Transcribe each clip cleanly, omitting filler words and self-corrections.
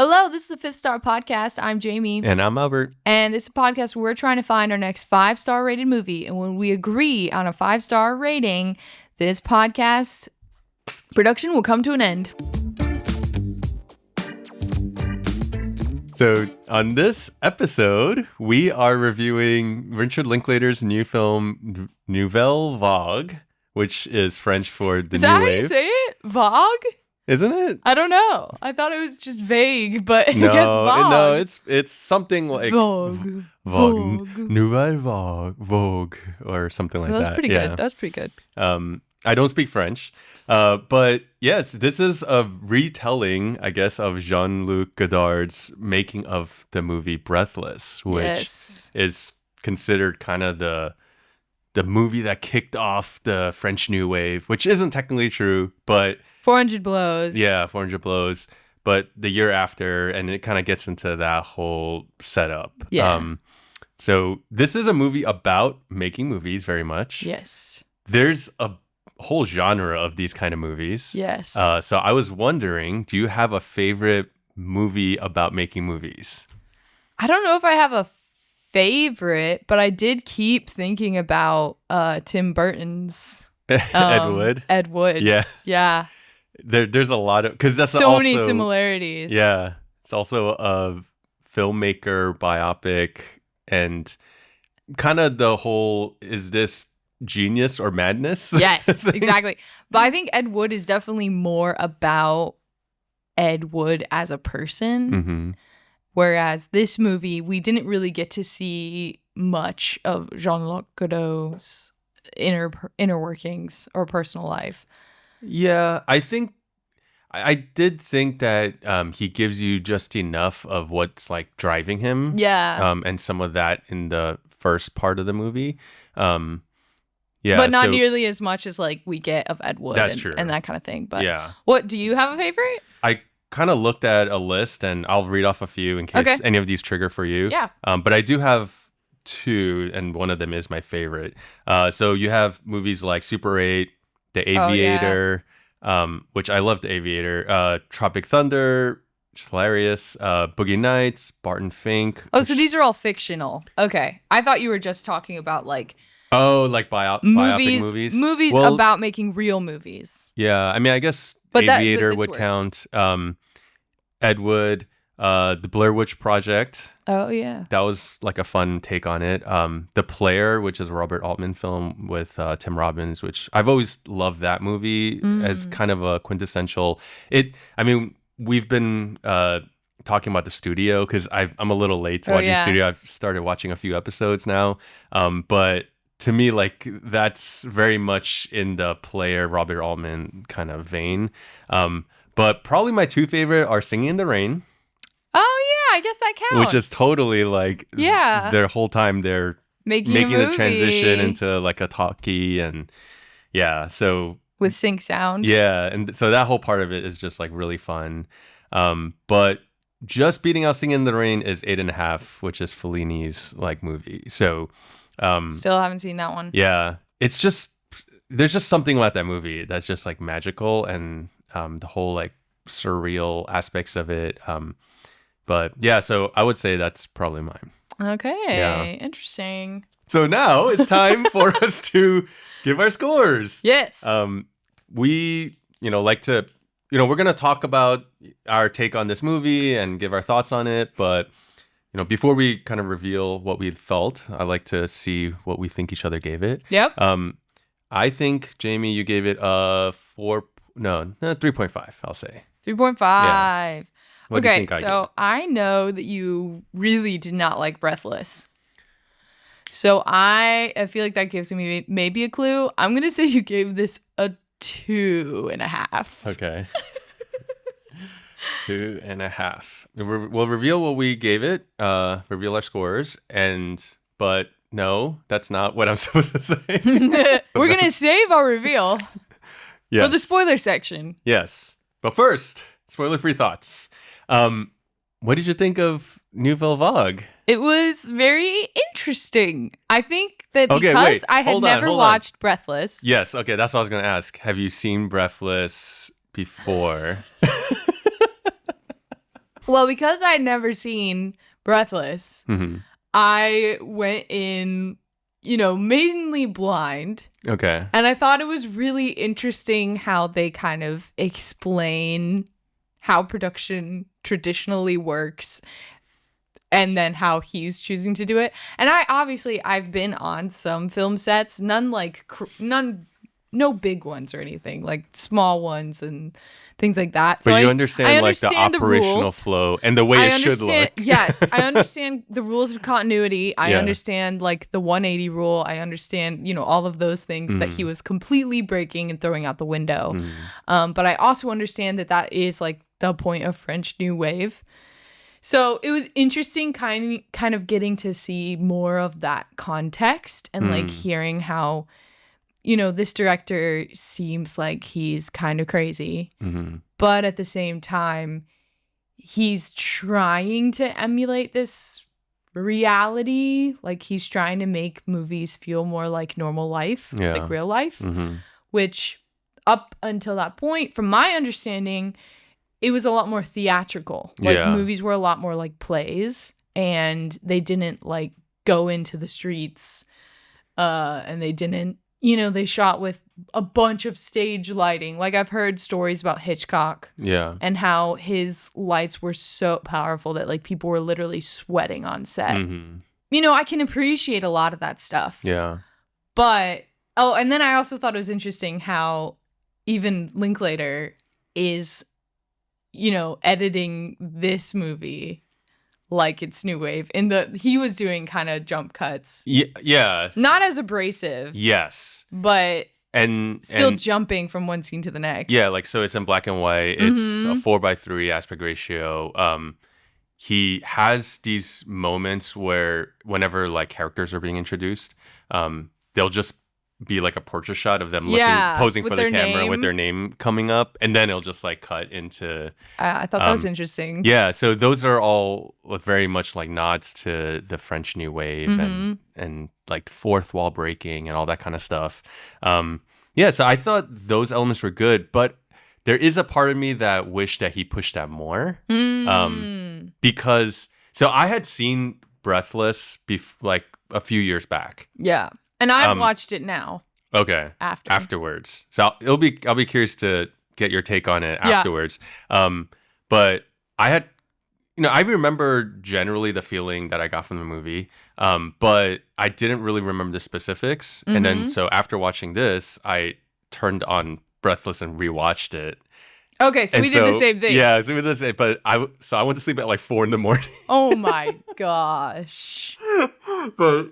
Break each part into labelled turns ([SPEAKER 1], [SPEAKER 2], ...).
[SPEAKER 1] Hello, this is the Fifth Star Podcast. I'm Jamie.
[SPEAKER 2] And I'm Albert.
[SPEAKER 1] And this is a podcast where we're trying to find our next 5-star rated movie. And when we agree on a 5-star rating, this podcast production will come to an end.
[SPEAKER 2] So on this episode, we are reviewing Richard Linklater's new film, Nouvelle Vague, which is French for the
[SPEAKER 1] Is
[SPEAKER 2] new
[SPEAKER 1] that how
[SPEAKER 2] wave.
[SPEAKER 1] you say it? Vague?
[SPEAKER 2] Isn't it?
[SPEAKER 1] I don't know. I thought it was just vague, but I guess
[SPEAKER 2] No,
[SPEAKER 1] vague.
[SPEAKER 2] no, it's something like
[SPEAKER 1] Vogue.
[SPEAKER 2] Vogue. Nouvelle Vogue, or something like that.
[SPEAKER 1] That's pretty good. That's pretty good.
[SPEAKER 2] I don't speak French, but yes, this is a retelling, I guess, of Jean-Luc Godard's making of the movie Breathless, which is considered kind of the movie that kicked off the French New Wave, which isn't technically true, but
[SPEAKER 1] 400 Blows.
[SPEAKER 2] Yeah, 400 Blows, but the year after, and it kind of gets into that whole setup.
[SPEAKER 1] Yeah.
[SPEAKER 2] So this is a movie about making movies very much.
[SPEAKER 1] Yes.
[SPEAKER 2] There's a whole genre of these kind of movies.
[SPEAKER 1] Yes.
[SPEAKER 2] So I was wondering, do you have a favorite movie about making movies?
[SPEAKER 1] I don't know if I have a favorite, but I did keep thinking about Tim Burton's
[SPEAKER 2] Ed Wood.
[SPEAKER 1] Ed Wood.
[SPEAKER 2] Yeah.
[SPEAKER 1] Yeah.
[SPEAKER 2] There's a lot of, because that's
[SPEAKER 1] so
[SPEAKER 2] also,
[SPEAKER 1] many similarities.
[SPEAKER 2] Yeah. It's also a filmmaker biopic, and kind of the whole, is this genius or madness?
[SPEAKER 1] Yes, exactly. But I think Ed Wood is definitely more about Ed Wood as a person.
[SPEAKER 2] Mm-hmm.
[SPEAKER 1] Whereas this movie, we didn't really get to see much of Jean-Luc Godard's inner workings or personal life.
[SPEAKER 2] Yeah, I think I did think that he gives you just enough of what's like driving him.
[SPEAKER 1] Yeah.
[SPEAKER 2] And some of that in the first part of the movie. Yeah,
[SPEAKER 1] but not nearly as much as like we get of Ed Wood.
[SPEAKER 2] That's true.
[SPEAKER 1] And that kind of thing. But
[SPEAKER 2] yeah.
[SPEAKER 1] What do you have a favorite?
[SPEAKER 2] I kind of looked at a list, and I'll read off a few in case any of these trigger for you.
[SPEAKER 1] Yeah.
[SPEAKER 2] But I do have two, and one of them is my favorite. So you have movies like Super 8, The Aviator, which I love. The Aviator, Tropic Thunder, which is hilarious. Boogie Nights, Barton Fink.
[SPEAKER 1] Oh, so these are all fictional. Okay. I thought you were just talking about like
[SPEAKER 2] biopic movies.
[SPEAKER 1] Movies about making real movies.
[SPEAKER 2] Yeah, I mean, I guess
[SPEAKER 1] But
[SPEAKER 2] Aviator would
[SPEAKER 1] works.
[SPEAKER 2] count. Ed Wood, The Blair Witch Project.
[SPEAKER 1] Oh, yeah.
[SPEAKER 2] That was like a fun take on it. The Player, which is a Robert Altman film with Tim Robbins, which I've always loved that movie as kind of a quintessential. I mean, we've been talking about The Studio because I'm a little late to watching Studio. I've started watching a few episodes now. But to me, like, that's very much in the Player, Robert Altman kind of vein. But probably my two favorite are Singing in the Rain.
[SPEAKER 1] Oh, yeah, I guess that counts.
[SPEAKER 2] Which is totally like their whole time they're making the transition into like a talkie, and so
[SPEAKER 1] with sync sound.
[SPEAKER 2] Yeah, and so that whole part of it is just like really fun. But just beating out Singing in the Rain is 8.5, which is Fellini's like movie. So
[SPEAKER 1] still haven't seen that one.
[SPEAKER 2] Yeah, it's just there's just something about that movie that's just like magical, and the whole like surreal aspects of it. But yeah, so I would say that's probably mine.
[SPEAKER 1] Okay, interesting.
[SPEAKER 2] So now it's time for us to give our scores.
[SPEAKER 1] Yes.
[SPEAKER 2] We, like to, we're going to talk about our take on this movie and give our thoughts on it. But, before we kind of reveal what we felt, I like to see what we think each other gave it.
[SPEAKER 1] Yep.
[SPEAKER 2] I think, Jamie, you gave it a 3.5, I'll say.
[SPEAKER 1] 3.5. Yeah.
[SPEAKER 2] What do you think
[SPEAKER 1] I know that you really did not like Breathless. So I feel like that gives me maybe a clue. I'm going to say you gave this a 2.5.
[SPEAKER 2] Okay. 2.5. We'll reveal what we gave it, reveal our scores, but no, that's not what I'm supposed to say.
[SPEAKER 1] We're going to save our reveal
[SPEAKER 2] for
[SPEAKER 1] the spoiler section.
[SPEAKER 2] Yes. But first, spoiler-free thoughts. What did you think of Nouvelle Vague?
[SPEAKER 1] It was very interesting. I think that because I had never watched Breathless.
[SPEAKER 2] Yes, okay, that's what I was going to ask. Have you seen Breathless before?
[SPEAKER 1] Well, because I'd never seen Breathless,
[SPEAKER 2] Mm-hmm.
[SPEAKER 1] I went in, mainly blind.
[SPEAKER 2] Okay.
[SPEAKER 1] And I thought it was really interesting how they kind of explain how production traditionally works and then how he's choosing to do it. And I've been on some film sets, no big ones or anything, like small ones and things like that. So
[SPEAKER 2] But you
[SPEAKER 1] I
[SPEAKER 2] understand like the
[SPEAKER 1] understand the
[SPEAKER 2] operational
[SPEAKER 1] rules.
[SPEAKER 2] flow and the way
[SPEAKER 1] I
[SPEAKER 2] it should
[SPEAKER 1] understand,
[SPEAKER 2] look.
[SPEAKER 1] yes, I understand the rules of continuity. I
[SPEAKER 2] Yeah.
[SPEAKER 1] understand like the 180 rule. I understand, all of those things that he was completely breaking and throwing out the window. But I also understand that is like the point of French New Wave. So it was interesting kind of getting to see more of that context and like hearing how, this director seems like he's kind of crazy, but at the same time, he's trying to emulate this reality. Like he's trying to make movies feel more like normal life, like real life, which up until that point, from my understanding, it was a lot more theatrical. Like movies were a lot more like plays, and they didn't like go into the streets, and they didn't, they shot with a bunch of stage lighting. Like I've heard stories about Hitchcock, and how his lights were so powerful that like people were literally sweating on set. I can appreciate a lot of that stuff.
[SPEAKER 2] Yeah.
[SPEAKER 1] But and then I also thought it was interesting how even Linklater is, editing this movie like it's new wave. He was doing kind of jump cuts.
[SPEAKER 2] Yeah.
[SPEAKER 1] Not as abrasive.
[SPEAKER 2] Yes.
[SPEAKER 1] But
[SPEAKER 2] and
[SPEAKER 1] still jumping from one scene to the next.
[SPEAKER 2] Yeah, like so it's in black and white. It's a 4:3 aspect ratio. He has these moments where whenever like characters are being introduced, they'll just be like a portrait shot of them posing for the camera with their name coming up, and then it'll just like cut into
[SPEAKER 1] I thought that was interesting.
[SPEAKER 2] Yeah, so those are all very much like nods to the French New Wave and like fourth wall breaking and all that kind of stuff. So I thought those elements were good, but there is a part of me that wished that he pushed that more. Because so I had seen Breathless like a few years back.
[SPEAKER 1] Yeah. And I've watched it now.
[SPEAKER 2] Okay. Afterwards. So I'll be curious to get your take on it afterwards. But I had, I remember generally the feeling that I got from the movie, but I didn't really remember the specifics. And then so after watching this, I turned on Breathless and rewatched it.
[SPEAKER 1] Okay, so we did the same thing.
[SPEAKER 2] Yeah, so we did the same. But I went to sleep at like 4 a.m.
[SPEAKER 1] Oh my gosh.
[SPEAKER 2] But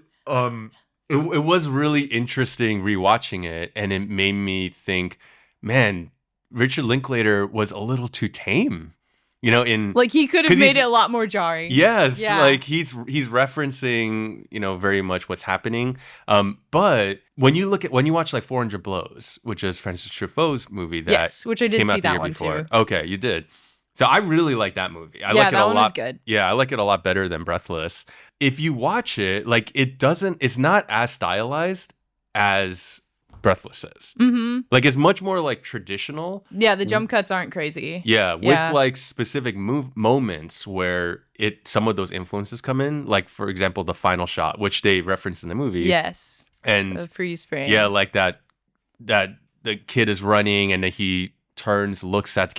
[SPEAKER 2] It was really interesting rewatching it, and it made me think, man, Richard Linklater was a little too tame.
[SPEAKER 1] Like he could have made it a lot more jarring.
[SPEAKER 2] Yes, like he's referencing, very much what's happening. But when you watch like 400 Blows, which is Francis Truffaut's movie that
[SPEAKER 1] which I did
[SPEAKER 2] came out
[SPEAKER 1] see
[SPEAKER 2] the
[SPEAKER 1] that
[SPEAKER 2] year
[SPEAKER 1] one
[SPEAKER 2] before.
[SPEAKER 1] too.
[SPEAKER 2] Okay, you did. So I really like that movie. I like it
[SPEAKER 1] that
[SPEAKER 2] a
[SPEAKER 1] one
[SPEAKER 2] lot.
[SPEAKER 1] was good.
[SPEAKER 2] Yeah, I like it a lot better than Breathless. If you watch it, like it's not as stylized as Breathless is. Like it's much more like traditional.
[SPEAKER 1] Yeah, the jump cuts aren't crazy.
[SPEAKER 2] Yeah, with like specific moments where some of those influences come in. Like for example, the final shot, which they reference in the movie.
[SPEAKER 1] Yes.
[SPEAKER 2] And
[SPEAKER 1] the freeze frame.
[SPEAKER 2] Yeah, like that the kid is running and then he turns, looks at the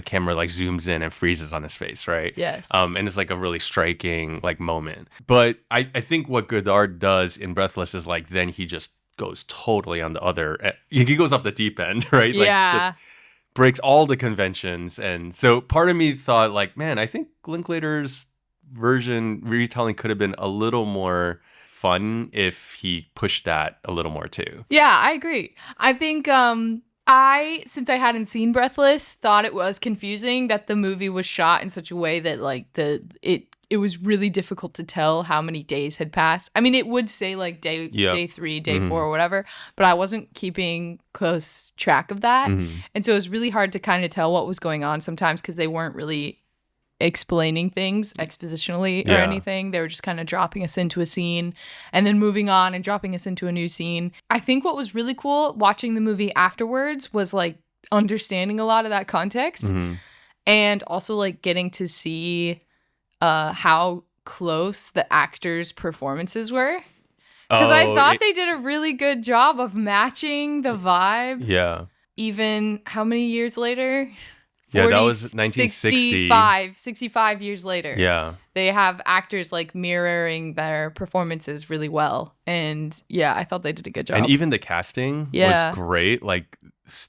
[SPEAKER 2] camera like zooms in and freezes on his face, right?
[SPEAKER 1] Yes.
[SPEAKER 2] And it's like a really striking like moment. But I think what Godard does in Breathless is like then he just goes totally on the other, he goes off the deep end, right? Like just breaks all the conventions. And so part of me thought like, man, I think Linklater's retelling could have been a little more fun if he pushed that a little more too.
[SPEAKER 1] Yeah, I agree. I think since I hadn't seen Breathless, thought it was confusing that the movie was shot in such a way that like it was really difficult to tell how many days had passed. I mean, it would say like day 3, day 4 or whatever, but I wasn't keeping close track of that. And so it was really hard to kind of tell what was going on sometimes because they weren't really explaining things expositionally or anything. They were just kind of dropping us into a scene and then moving on and dropping us into a new scene. I think what was really cool watching the movie afterwards was like understanding a lot of that context And also like getting to see how close the actors' performances were. Because I thought they did a really good job of matching the vibe.
[SPEAKER 2] Yeah.
[SPEAKER 1] Even how many years later?
[SPEAKER 2] 40, yeah, that was 1960.
[SPEAKER 1] 65 years later.
[SPEAKER 2] Yeah.
[SPEAKER 1] They have actors like mirroring their performances really well. And yeah, I thought they did a good job.
[SPEAKER 2] And even the casting was great. Like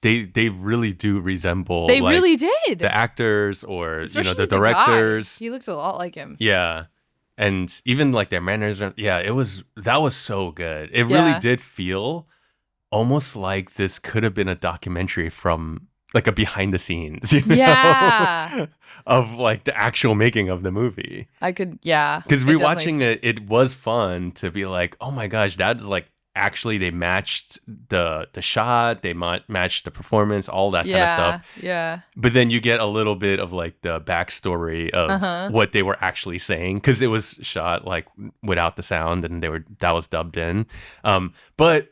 [SPEAKER 2] they really do resemble
[SPEAKER 1] They really did.
[SPEAKER 2] The actors or
[SPEAKER 1] especially
[SPEAKER 2] the directors.
[SPEAKER 1] He looks a lot like him.
[SPEAKER 2] Yeah. And even like their manners, that was so good. It really did feel almost like this could have been a documentary from like a behind the scenes, you know? Of like the actual making of the movie. Because rewatching it was fun to be like, oh my gosh, that is like actually they matched the shot, they matched the performance, all that kind of stuff.
[SPEAKER 1] Yeah.
[SPEAKER 2] But then you get a little bit of like the backstory of what they were actually saying, because it was shot like without the sound and that was dubbed in. But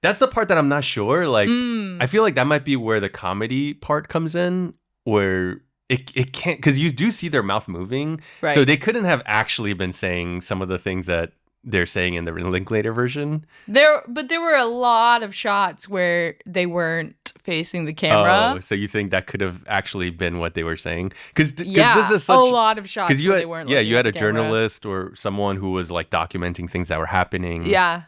[SPEAKER 2] that's the part that I'm not sure. Like, I feel like that might be where the comedy part comes in, where it can't, because you do see their mouth moving. Right. So they couldn't have actually been saying some of the things that they're saying in the Linklater version.
[SPEAKER 1] But there were a lot of shots where they weren't facing the camera.
[SPEAKER 2] Oh, so you think that could have actually been what they were saying? Because this is
[SPEAKER 1] a lot of shots where they weren't.
[SPEAKER 2] Yeah, you had a journalist or someone who was like documenting things that were happening.
[SPEAKER 1] Yeah.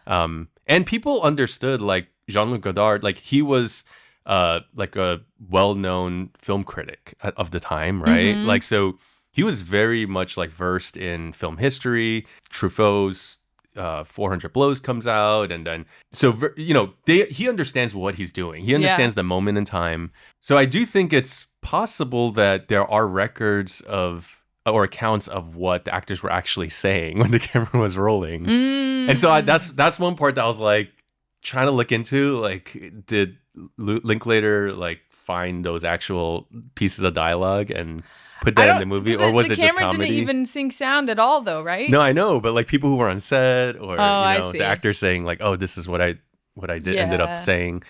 [SPEAKER 2] And people understood, like Jean-Luc Godard, like he was like a well-known film critic of the time, right? Mm-hmm. Like, so he was very much like versed in film history. Truffaut's 400 Blows comes out, and then he understands what he's doing. He understands the moment in time. So I do think it's possible that there are records of or accounts of what the actors were actually saying when the camera was rolling. And so that's one part that I was like trying to look into, like, did Linklater like find those actual pieces of dialogue and put that in the movie, or was it just comedy?
[SPEAKER 1] The camera didn't even sync sound at all, though, right?
[SPEAKER 2] No, I know, but like people who were on set, or the actor saying like, "Oh, this is what I did ended up saying."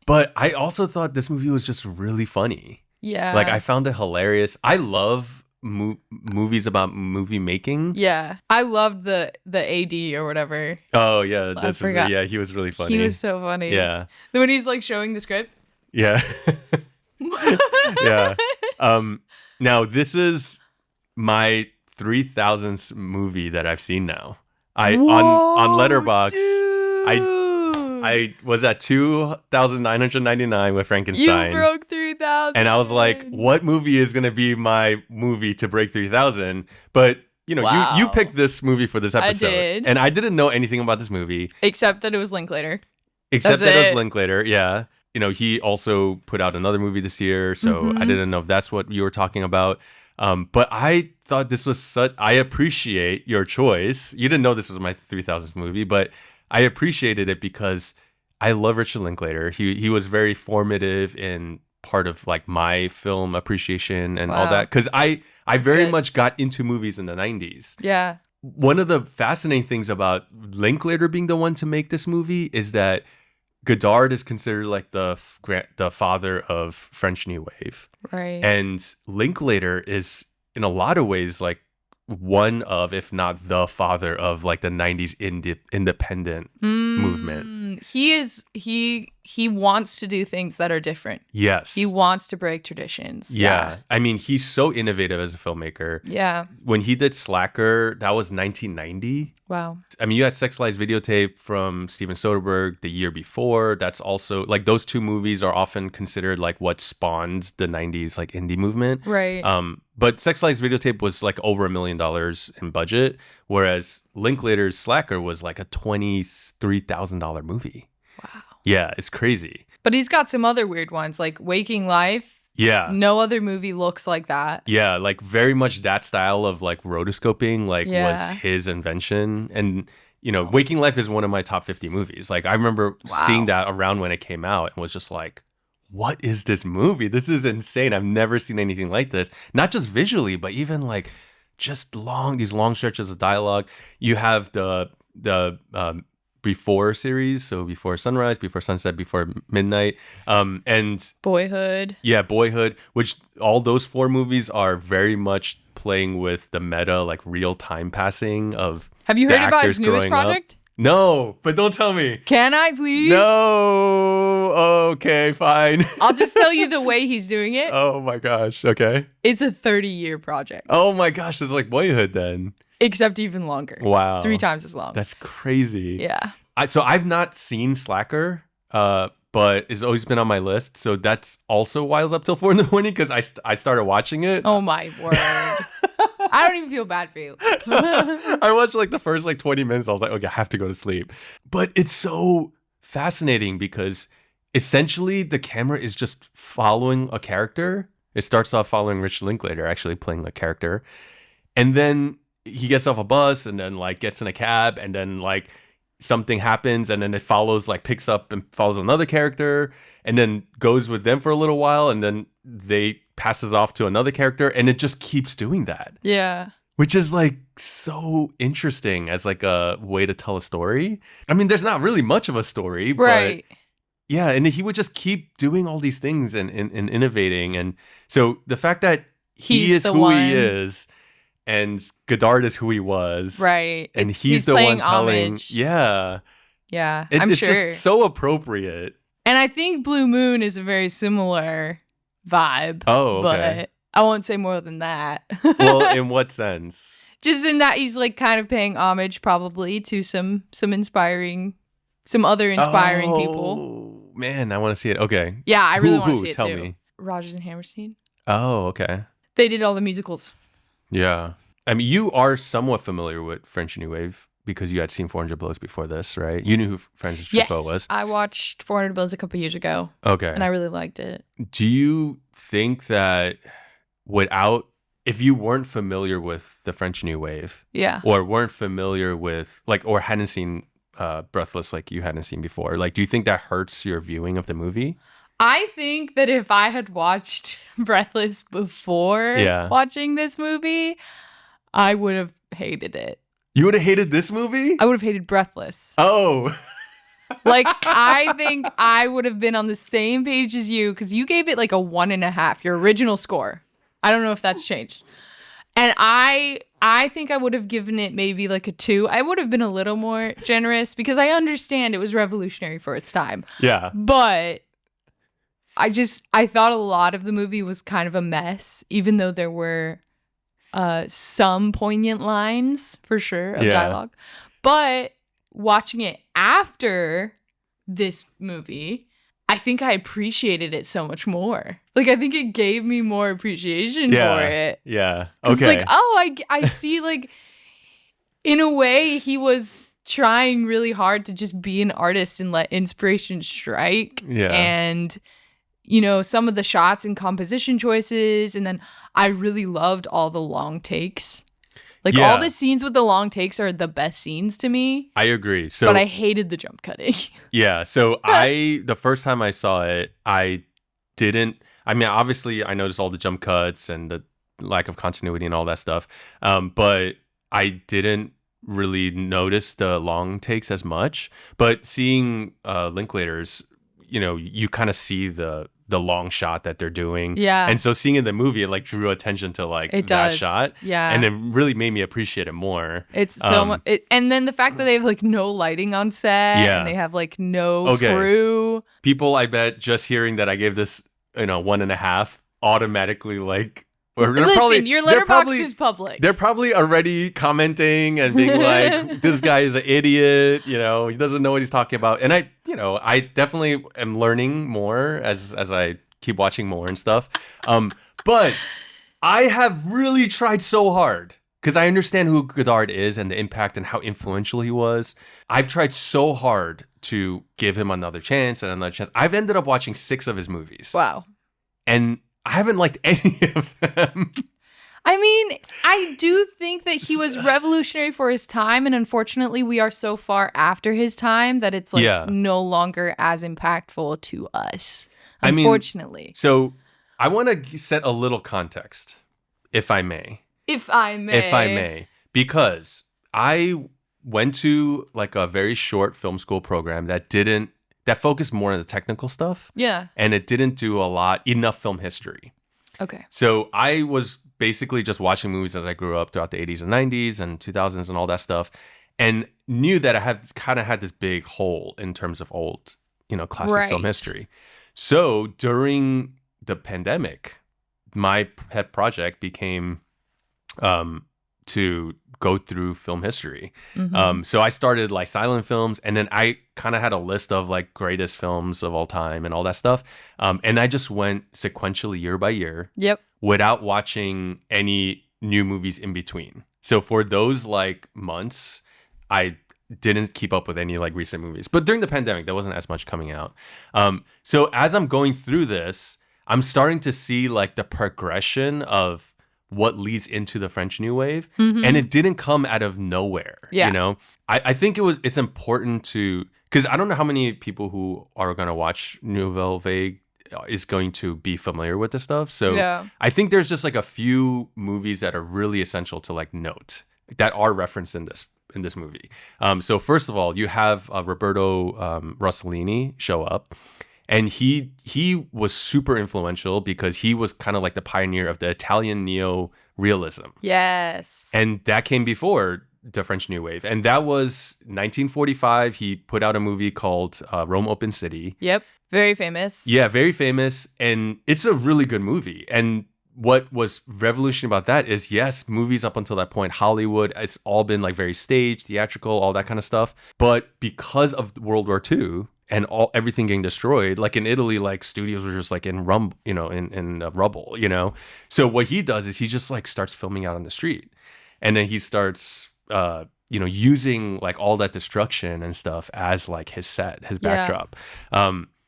[SPEAKER 2] But I also thought this movie was just really funny.
[SPEAKER 1] Yeah,
[SPEAKER 2] like I found it hilarious. I love movies about movie making.
[SPEAKER 1] Yeah, I loved the AD or whatever.
[SPEAKER 2] Oh yeah, he was really funny.
[SPEAKER 1] He was so funny.
[SPEAKER 2] Yeah,
[SPEAKER 1] when he's like showing the script.
[SPEAKER 2] Yeah. Yeah. Now this is my 3,000th movie that I've seen now. On Letterboxd, I was at 2,999 with Frankenstein.
[SPEAKER 1] You broke 3,000.
[SPEAKER 2] And I was like, what movie is going to be my movie to break 3,000? But you picked this movie for this episode.
[SPEAKER 1] I did.
[SPEAKER 2] And I didn't know anything about this movie.
[SPEAKER 1] Except that it was Linklater.
[SPEAKER 2] It was Linklater, yeah. He also put out another movie this year, so I didn't know if that's what you were talking about. But I thought this was I appreciate your choice. You didn't know this was my 3,000th movie, but I appreciated it because I love Richard Linklater. He was very formative in part of like my film appreciation and all that. Because I very much got into movies in the 90s.
[SPEAKER 1] Yeah.
[SPEAKER 2] One of the fascinating things about Linklater being the one to make this movie is that Godard is considered like the father of French New Wave.
[SPEAKER 1] Right.
[SPEAKER 2] And Linklater is in a lot of ways like one of, if not the father of like the 90s independent movement.
[SPEAKER 1] He wants to do things that are different.
[SPEAKER 2] Yes.
[SPEAKER 1] He wants to break traditions.
[SPEAKER 2] Yeah. I mean, he's so innovative as a filmmaker.
[SPEAKER 1] Yeah.
[SPEAKER 2] When he did Slacker, that was 1990.
[SPEAKER 1] Wow.
[SPEAKER 2] I mean, you had Sex Lies Videotape from Steven Soderbergh the year before. That's also like those two movies are often considered like what spawned the 90s like indie movement.
[SPEAKER 1] Right.
[SPEAKER 2] But Sex Lies Videotape was like over $1 million in budget, whereas Linklater's Slacker was like a $23,000 movie.
[SPEAKER 1] Wow.
[SPEAKER 2] Yeah, it's crazy.
[SPEAKER 1] But he's got some other weird ones, like Waking Life.
[SPEAKER 2] Yeah.
[SPEAKER 1] No other movie looks like that.
[SPEAKER 2] Yeah, like very much that style of like rotoscoping was his invention. And, Waking Life is one of my top 50 movies. Like I remember seeing that around when it came out and was just like, what is this movie? This is insane. I've never seen anything like this. Not just visually, but even like just these long stretches of dialogue. You have the before series, so before sunrise, before sunset, before midnight, and
[SPEAKER 1] Boyhood.
[SPEAKER 2] yeah, Boyhood, which all those 4 movies are very much playing with the meta, like real time passing of
[SPEAKER 1] Have you
[SPEAKER 2] the
[SPEAKER 1] heard about his
[SPEAKER 2] actors
[SPEAKER 1] newest
[SPEAKER 2] growing up.
[SPEAKER 1] project?
[SPEAKER 2] No, but don't tell me.
[SPEAKER 1] Can I please?
[SPEAKER 2] No. Okay, fine.
[SPEAKER 1] I'll just tell you the way he's doing it.
[SPEAKER 2] Oh my gosh. Okay.
[SPEAKER 1] It's a 30-year project.
[SPEAKER 2] Oh my gosh, it's like Boyhood then.
[SPEAKER 1] Except even longer.
[SPEAKER 2] Wow.
[SPEAKER 1] 3 times as long.
[SPEAKER 2] That's crazy.
[SPEAKER 1] Yeah.
[SPEAKER 2] So I've not seen Slacker, but it's always been on my list. So that's also why I was up till 4 in the morning because I started watching it.
[SPEAKER 1] Oh my word. I don't even feel bad for you.
[SPEAKER 2] I watched like the first like 20 minutes. I was like, okay, I have to go to sleep. But it's so fascinating because essentially the camera is just following a character. It starts off following Rich Linklater actually playing a character. And then he gets off a bus and then like gets in a cab and then like something happens and then it follows like picks up and follows another character and then goes with them for a little while and then they passes off to another character and it just keeps doing that.
[SPEAKER 1] Yeah.
[SPEAKER 2] Which is like so interesting as like a way to tell a story. I mean, there's not really much of a story,
[SPEAKER 1] Right.
[SPEAKER 2] but yeah, and he would just keep doing all these things and innovating. And so the fact that he
[SPEAKER 1] He's
[SPEAKER 2] is
[SPEAKER 1] the
[SPEAKER 2] who
[SPEAKER 1] one.
[SPEAKER 2] he is and Godard is who he was.
[SPEAKER 1] Right.
[SPEAKER 2] And
[SPEAKER 1] It's-
[SPEAKER 2] he's the
[SPEAKER 1] paying
[SPEAKER 2] one telling.
[SPEAKER 1] homage.
[SPEAKER 2] Yeah.
[SPEAKER 1] Yeah.
[SPEAKER 2] It's
[SPEAKER 1] sure.
[SPEAKER 2] just so appropriate.
[SPEAKER 1] And I think Blue Moon is a very similar vibe.
[SPEAKER 2] Oh, okay.
[SPEAKER 1] But I won't say more than that.
[SPEAKER 2] Well, in what sense?
[SPEAKER 1] Just in that he's like kind of paying homage probably to some other inspiring people.
[SPEAKER 2] Oh, man, I want to see it. Okay.
[SPEAKER 1] Yeah, I really want to
[SPEAKER 2] Who?
[SPEAKER 1] see it
[SPEAKER 2] Tell
[SPEAKER 1] too.
[SPEAKER 2] me.
[SPEAKER 1] Rodgers and Hammerstein.
[SPEAKER 2] Oh, okay.
[SPEAKER 1] They did all the musicals.
[SPEAKER 2] Yeah. I mean, you are somewhat familiar with French New Wave because you had seen 400 Blows before this, right? You knew who Francis Truffaut was.
[SPEAKER 1] I watched 400 Bills a couple years ago,
[SPEAKER 2] Okay.
[SPEAKER 1] and I really liked it.
[SPEAKER 2] Do you think that if you weren't familiar with the French New Wave
[SPEAKER 1] Yeah.
[SPEAKER 2] or weren't familiar with, like, or hadn't seen Breathless like you hadn't seen before, like, do you think that hurts your viewing of the movie?
[SPEAKER 1] I think that if I had watched Breathless before watching this movie, I would have hated it.
[SPEAKER 2] You would have hated this movie?
[SPEAKER 1] I would have hated Breathless.
[SPEAKER 2] Oh.
[SPEAKER 1] Like, I think I would have been on the same page as you because you gave it like a 1.5, your original score. I don't know if that's changed. And I think I would have given it maybe like a 2. I would have been a little more generous because I understand it was revolutionary for its time.
[SPEAKER 2] Yeah.
[SPEAKER 1] But I thought a lot of the movie was kind of a mess, even though there were some poignant lines for sure of dialogue. But watching it after this movie, I think I appreciated it so much more. Like, I think it gave me more appreciation for it.
[SPEAKER 2] Yeah.
[SPEAKER 1] It's
[SPEAKER 2] Okay.
[SPEAKER 1] like, oh, I see, like, in a way, he was trying really hard to just be an artist and let inspiration strike.
[SPEAKER 2] Yeah.
[SPEAKER 1] And, you know, some of the shots and composition choices. And then I really loved all the long takes. Like, all the scenes with the long takes are the best scenes to me.
[SPEAKER 2] I agree. So,
[SPEAKER 1] but I hated the jump cutting.
[SPEAKER 2] yeah. So the first time I saw it, obviously I noticed all the jump cuts and the lack of continuity and all that stuff. But I didn't really notice the long takes as much. But seeing Linklater's, you know, you kind of see the long shot that they're doing.
[SPEAKER 1] Yeah.
[SPEAKER 2] And so seeing in the movie, it like drew attention to like
[SPEAKER 1] It
[SPEAKER 2] that
[SPEAKER 1] does.
[SPEAKER 2] shot.
[SPEAKER 1] Yeah.
[SPEAKER 2] And it really made me appreciate it more.
[SPEAKER 1] It's so much. And then the fact that they have like no lighting on set and they have like no crew.
[SPEAKER 2] People, I bet, just hearing that I gave this, 1.5 automatically like.
[SPEAKER 1] Listen, your letterbox is public.
[SPEAKER 2] They're probably already commenting and being like, this guy is an idiot, he doesn't know what he's talking about. And I definitely am learning more as I keep watching more and stuff. But I have really tried so hard because I understand who Godard is and the impact and how influential he was. I've tried so hard to give him another chance and another chance. I've ended up watching 6 of his movies.
[SPEAKER 1] Wow.
[SPEAKER 2] And I haven't liked any of them.
[SPEAKER 1] I mean, I do think that he was revolutionary for his time, and unfortunately, we are so far after his time that it's like no longer as impactful to us. Unfortunately.
[SPEAKER 2] So I want to set a little context, if I may.
[SPEAKER 1] If I may.
[SPEAKER 2] Because I went to like a very short film school program that focused more on the technical stuff.
[SPEAKER 1] Yeah.
[SPEAKER 2] And it didn't do enough film history.
[SPEAKER 1] Okay.
[SPEAKER 2] So I was basically just watching movies as I grew up throughout the 80s and 90s and 2000s and all that stuff, and knew that I had this big hole in terms of old, classic film history. So during the pandemic, my pet project became to go through film history. So I started like silent films, and then I kind of had a list of like greatest films of all time and all that stuff. And I just went sequentially year by year.
[SPEAKER 1] Yep.
[SPEAKER 2] Without watching any new movies in between. So for those like months, I didn't keep up with any like recent movies. But during the pandemic, there wasn't as much coming out. So as I'm going through this, I'm starting to see like the progression of what leads into the French New Wave. And it didn't come out of nowhere.
[SPEAKER 1] Yeah.
[SPEAKER 2] I think it's important to, because I don't know how many people who are going to watch Nouvelle Vague is going to be familiar with this stuff. So I think there's just like a few movies that are really essential to like note that are referenced in this movie. So first of all, you have Roberto Rossellini show up, and he was super influential because he was kind of like the pioneer of the Italian neo-realism.
[SPEAKER 1] Yes.
[SPEAKER 2] And that came before the French New Wave. And that was 1945. He put out a movie called Rome Open City.
[SPEAKER 1] Yep. Very famous.
[SPEAKER 2] Yeah, very famous. And it's a really good movie. And what was revolutionary about that is, yes, movies up until that point, Hollywood, it's all been like very staged, theatrical, all that kind of stuff. But because of World War II and everything getting destroyed, like in Italy, like studios were just like in rubble, So what he does is he just like starts filming out on the street. And then he starts using like all that destruction and stuff as like his set, his backdrop.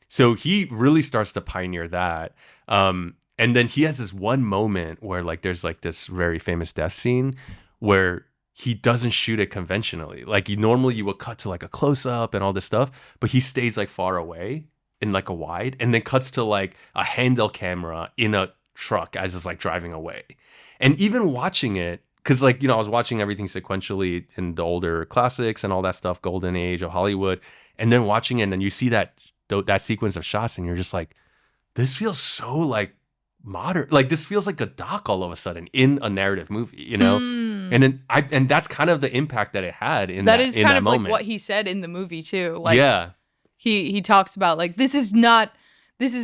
[SPEAKER 2] So he really starts to pioneer that. And then he has this one moment where like there's like this very famous death scene where he doesn't shoot it conventionally. Like normally you would cut to like a close up and all this stuff, but he stays like far away in like a wide, and then cuts to like a handheld camera in a truck as it's like driving away. And even watching it, because like, I was watching everything sequentially in the older classics and all that stuff, golden age of Hollywood, and then watching it, and then you see that sequence of shots, and you're just like, this feels so like modern. Like this feels like a doc all of a sudden in a narrative movie, And that's kind of the impact that it had in that moment. That is kind of like
[SPEAKER 1] what he said in the movie too. Like,
[SPEAKER 2] yeah,
[SPEAKER 1] he talks about like this is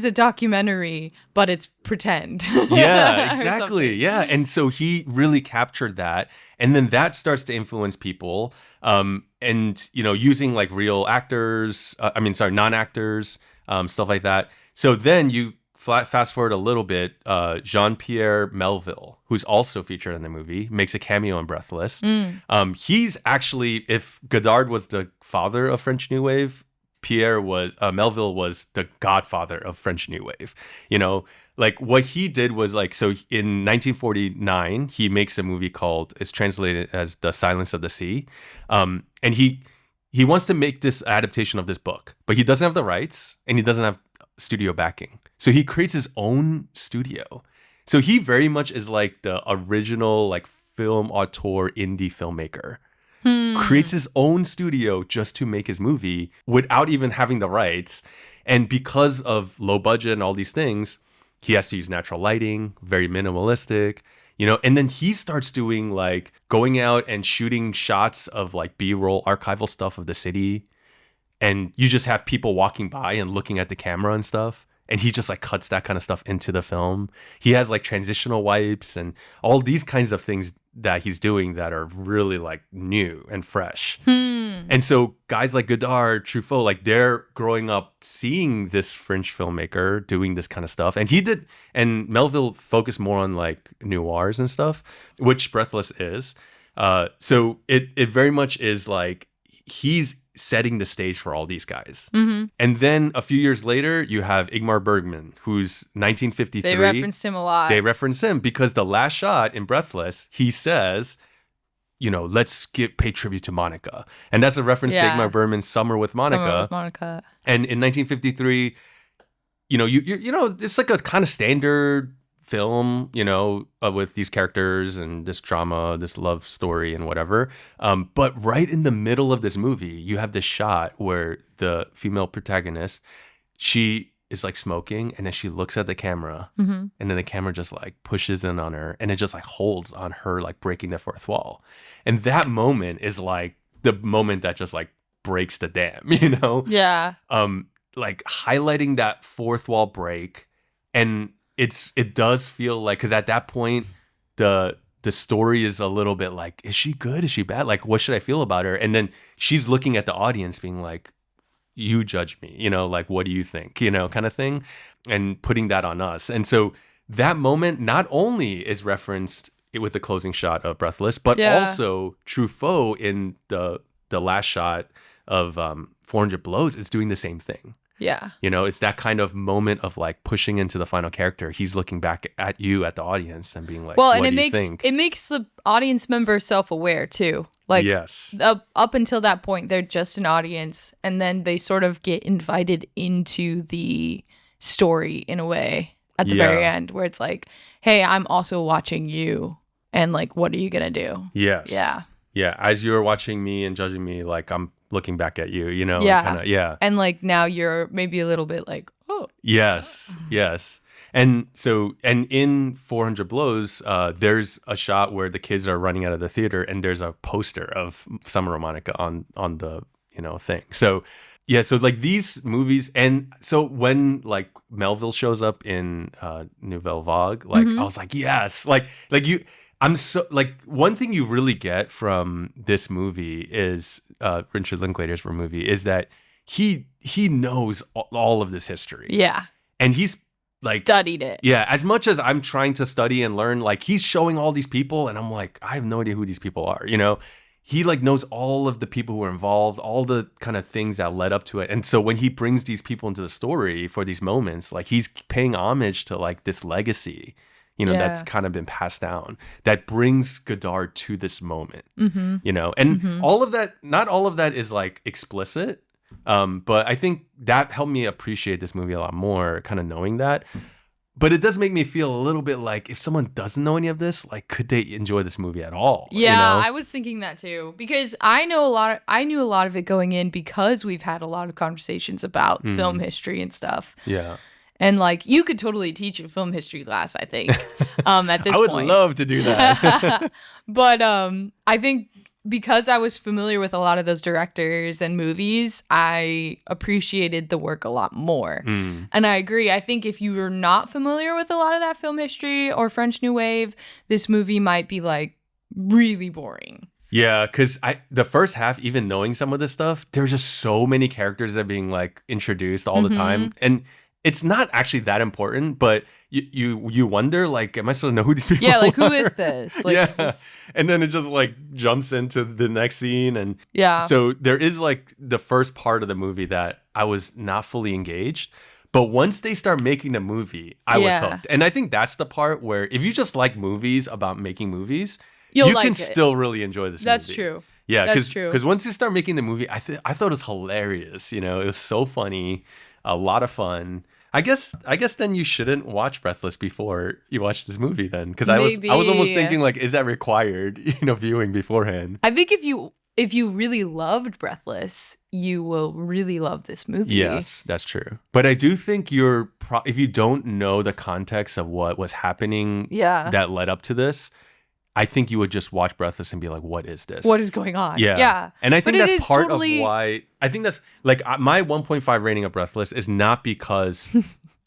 [SPEAKER 1] a documentary, but it's pretend.
[SPEAKER 2] Yeah, exactly. Yeah. And so he really captured that. And then that starts to influence people. And, using like real actors, non-actors, stuff like that. So then you fast forward a little bit, Jean-Pierre Melville, who's also featured in the movie, makes a cameo in Breathless. He's actually, if Godard was the father of French New Wave, Melville was the godfather of French New Wave. Like what he did was like, so in 1949, he makes a movie it's translated as The Silence of the Sea. And he wants to make this adaptation of this book, but he doesn't have the rights and he doesn't have studio backing. So he creates his own studio. So he very much is like the original like film auteur indie filmmaker. Creates his own studio just to make his movie without even having the rights. And because of low budget and all these things, he has to use natural lighting, very minimalistic, and then he starts doing like going out and shooting shots of like B-roll archival stuff of the city. And you just have people walking by and looking at the camera and stuff. And he just like cuts that kind of stuff into the film. He has like transitional wipes and all these kinds of things that he's doing that are really like new and fresh. And so guys like Godard, Truffaut, like they're growing up seeing this French filmmaker doing this kind of stuff. And Melville focused more on like noirs and stuff, which Breathless is. So it very much is like he's setting the stage for all these guys. And then a few years later, you have Ingmar Bergman, who's 1953.
[SPEAKER 1] They referenced him a lot.
[SPEAKER 2] They reference him because the last shot in Breathless, he says, let's pay tribute to Monica. And that's a reference to Ingmar Bergman's Summer with Monica. And in 1953, it's like a kind of standard film, with these characters and this drama, this love story and whatever. But right in the middle of this movie, you have this shot where the female protagonist, she is like smoking, and then she looks at the camera, and then the camera just like pushes in on her, and it just like holds on her, like breaking the fourth wall. And that moment is like the moment that just like breaks the dam,
[SPEAKER 1] Yeah.
[SPEAKER 2] Like highlighting that fourth wall break. And it does feel like, because at that point the story is a little bit like, is she good, is she bad, like what should I feel about her? And then she's looking at the audience being like, you judge me, like what do you think, kind of thing, and putting that on us. And so that moment not only is referenced with the closing shot of Breathless, but also Truffaut in the last shot of 400 Blows is doing the same thing.
[SPEAKER 1] Yeah.
[SPEAKER 2] It's that kind of moment of like pushing into the final character. He's looking back at you, at the audience, and being like,
[SPEAKER 1] well,
[SPEAKER 2] what
[SPEAKER 1] and
[SPEAKER 2] do you think?
[SPEAKER 1] it makes the audience member self-aware too. Like,
[SPEAKER 2] yes.
[SPEAKER 1] Up until that point, they're just an audience, and then they sort of get invited into the story in a way at the very end, where it's like, hey, I'm also watching you, and like, what are you gonna do?
[SPEAKER 2] Yes.
[SPEAKER 1] Yeah.
[SPEAKER 2] Yeah. As you're watching me and judging me, like I'm looking back at you,
[SPEAKER 1] Yeah.
[SPEAKER 2] Kinda, yeah.
[SPEAKER 1] And like now you're maybe a little bit like, oh.
[SPEAKER 2] Yes. Yes. And so, and in 400 Blows, there's a shot where the kids are running out of the theater, and there's a poster of Summer of Monica on the thing. So yeah, so like these movies, and so when like Melville shows up in Nouvelle Vague, like I was like, yes, like you. I'm so like, one thing you really get from this movie is Richard Linklater's movie is that he knows all of this history.
[SPEAKER 1] Yeah.
[SPEAKER 2] And he's like
[SPEAKER 1] studied it.
[SPEAKER 2] Yeah, as much as I'm trying to study and learn, like he's showing all these people, and I'm like, I have no idea who these people are. He like knows all of the people who are involved, all the kind of things that led up to it. And so when he brings these people into the story for these moments, like he's paying homage to like this legacy, that's kind of been passed down, that brings Godard to this moment, and all of that, not all of that is like explicit. But I think that helped me appreciate this movie a lot more, kind of knowing that. But it does make me feel a little bit like, if someone doesn't know any of this, like, could they enjoy this movie at all?
[SPEAKER 1] Yeah, I was thinking that too, because I knew a lot of it going in, because we've had a lot of conversations about film history and stuff.
[SPEAKER 2] Yeah.
[SPEAKER 1] And like, you could totally teach a film history class, I think, at this point.
[SPEAKER 2] I would love to do that.
[SPEAKER 1] But I think because I was familiar with a lot of those directors and movies, I appreciated the work a lot more. And I agree. I think if you were not familiar with a lot of that film history or French New Wave, this movie might be like really boring.
[SPEAKER 2] Yeah, because the first half, even knowing some of this stuff, there's just so many characters that are being like introduced all the time. And it's not actually that important, but you wonder, like, am I supposed to know who these people are?
[SPEAKER 1] Yeah, like, who is this? Like,
[SPEAKER 2] yeah. And then it just like jumps into the next scene. And
[SPEAKER 1] yeah.
[SPEAKER 2] So there is like the first part of the movie that I was not fully engaged. But once they start making the movie, I was hooked. And I think that's the part where if you just like movies about making movies, you can still really enjoy this movie.
[SPEAKER 1] That's true.
[SPEAKER 2] Yeah, because once they start making the movie, I thought it was hilarious. It was so funny. A lot of fun. I guess then you shouldn't watch Breathless before you watch this movie then, because I was almost thinking like, is that required, viewing beforehand?
[SPEAKER 1] I think if you really loved Breathless, you will really love this movie.
[SPEAKER 2] Yes, that's true. But I do think if you don't know the context of what was happening that led up to this, I think you would just watch Breathless and be like, what is this?
[SPEAKER 1] What is going on?
[SPEAKER 2] Yeah. And I think that's part of why, I think that's like my 1.5 rating of Breathless is not because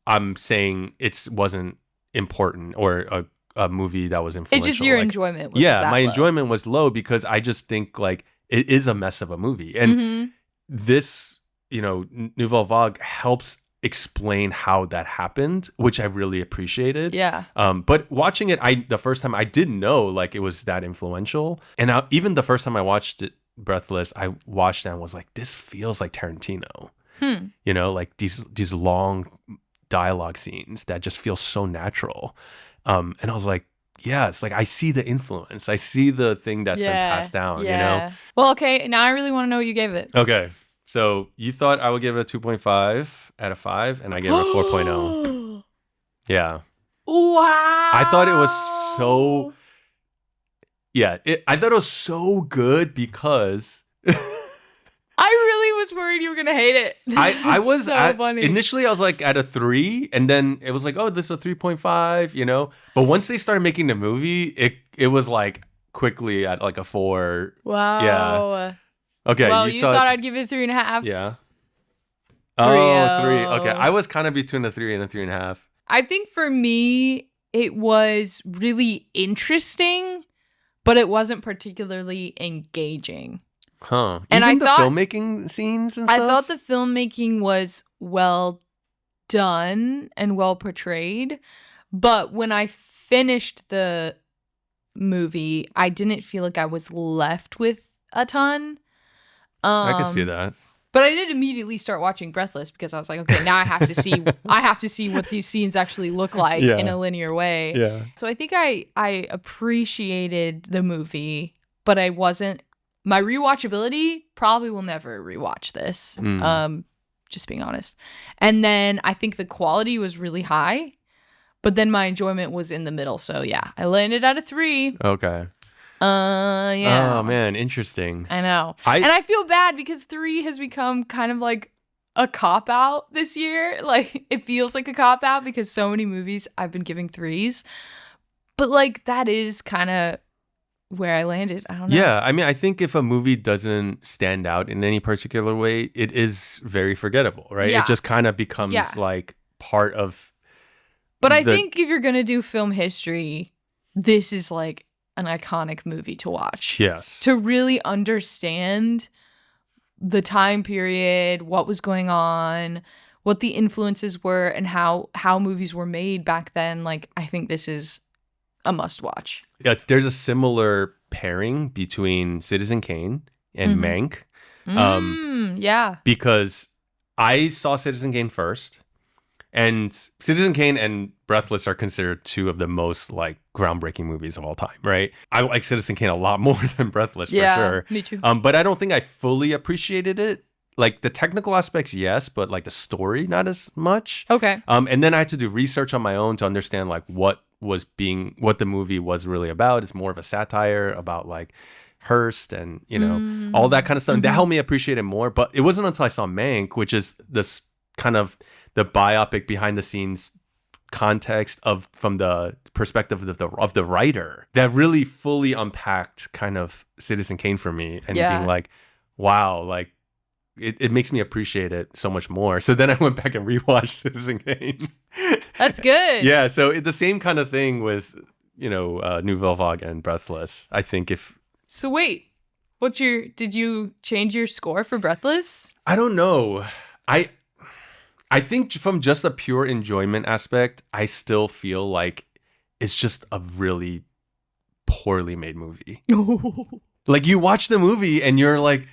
[SPEAKER 2] I'm saying it wasn't important or a movie that was influential.
[SPEAKER 1] It's just your enjoyment was
[SPEAKER 2] my
[SPEAKER 1] low.
[SPEAKER 2] enjoyment was low because I just think like it is a mess of a movie. And this, Nouvelle Vague helps explain how that happened, which I really appreciated.
[SPEAKER 1] Yeah.
[SPEAKER 2] But watching it, the first time I didn't know like it was that influential. And even the first time I watched it, Breathless, I watched it and was like, this feels like Tarantino. Like these long dialogue scenes that just feel so natural. And I was like, yeah, it's like I see the influence. I see the thing that's been passed down,
[SPEAKER 1] Well, okay, now I really want to know what you gave it.
[SPEAKER 2] Okay. So you thought I would give it a 2.5 out of 5, and I gave it a 4.0. Yeah.
[SPEAKER 1] Wow.
[SPEAKER 2] I thought it was so. Yeah, I thought it was so good because
[SPEAKER 1] I really was worried you were gonna hate it.
[SPEAKER 2] I was
[SPEAKER 1] so funny.
[SPEAKER 2] Initially I was like at a 3, and then it was like, oh, this is a 3.5, you know. But once they started making the movie, it was like quickly at like a 4.
[SPEAKER 1] Wow.
[SPEAKER 2] Yeah. Okay.
[SPEAKER 1] Well, you thought I'd give it 3.5.
[SPEAKER 2] Yeah.
[SPEAKER 1] 3-0.
[SPEAKER 2] 3. Okay, I was kind of between a 3 and a 3.5.
[SPEAKER 1] I think for me, it was really interesting, but it wasn't particularly engaging.
[SPEAKER 2] Huh.
[SPEAKER 1] And
[SPEAKER 2] Even
[SPEAKER 1] I
[SPEAKER 2] the
[SPEAKER 1] thought
[SPEAKER 2] filmmaking scenes and
[SPEAKER 1] I
[SPEAKER 2] stuff?
[SPEAKER 1] thought the filmmaking was well done and well portrayed, but when I finished the movie, I didn't feel like I was left with a ton.
[SPEAKER 2] I can see that.
[SPEAKER 1] But I did immediately start watching Breathless because I was like, okay, now I have to see what these scenes actually look like in a linear way.
[SPEAKER 2] Yeah.
[SPEAKER 1] So I think I appreciated the movie, but I wasn't. My rewatchability, probably will never rewatch this. Just being honest. And then I think the quality was really high, but then my enjoyment was in the middle. So yeah, I landed at a 3.
[SPEAKER 2] Okay.
[SPEAKER 1] Yeah.
[SPEAKER 2] Oh man, interesting.
[SPEAKER 1] I know. And I feel bad because 3 has become kind of like a cop-out this year. Like, it feels like a cop-out because so many movies I've been giving 3s. But like, that is kind of where I landed. I don't know.
[SPEAKER 2] Yeah, I mean, I think if a movie doesn't stand out in any particular way, it is very forgettable, right?
[SPEAKER 1] Yeah.
[SPEAKER 2] It just kind of becomes like part of.
[SPEAKER 1] But I think if you're going to do film history, this is like an iconic movie to watch.
[SPEAKER 2] Yes.
[SPEAKER 1] To really understand the time period, what was going on, what the influences were, and how movies were made back then. Like, I think this is a must watch.
[SPEAKER 2] Yeah, there's a similar pairing between Citizen Kane and Mank.
[SPEAKER 1] Yeah.
[SPEAKER 2] Because I saw Citizen Kane first. And Citizen Kane and Breathless are considered 2 of the most like groundbreaking movies of all time, right? I like Citizen Kane a lot more than Breathless for sure.
[SPEAKER 1] Me too.
[SPEAKER 2] But I don't think I fully appreciated it. Like the technical aspects, yes, but like the story, not as much.
[SPEAKER 1] Okay.
[SPEAKER 2] And then I had to do research on my own to understand like what the movie was really about. It's more of a satire about like Hearst and, you know, all that kind of stuff. And that helped me appreciate it more. But it wasn't until I saw Mank, which is this kind of the biopic behind the scenes context from the perspective of the writer, that really fully unpacked kind of Citizen Kane for me, and being like, wow, like it makes me appreciate it so much more. So then I went back and rewatched Citizen Kane.
[SPEAKER 1] That's good.
[SPEAKER 2] Yeah, so it's the same kind of thing with, you know, Nouvelle and Breathless. I think
[SPEAKER 1] So wait, did you change your score for Breathless?
[SPEAKER 2] I don't know. I think from just a pure enjoyment aspect, I still feel like it's just a really poorly made movie. Like, you watch the movie and you're like,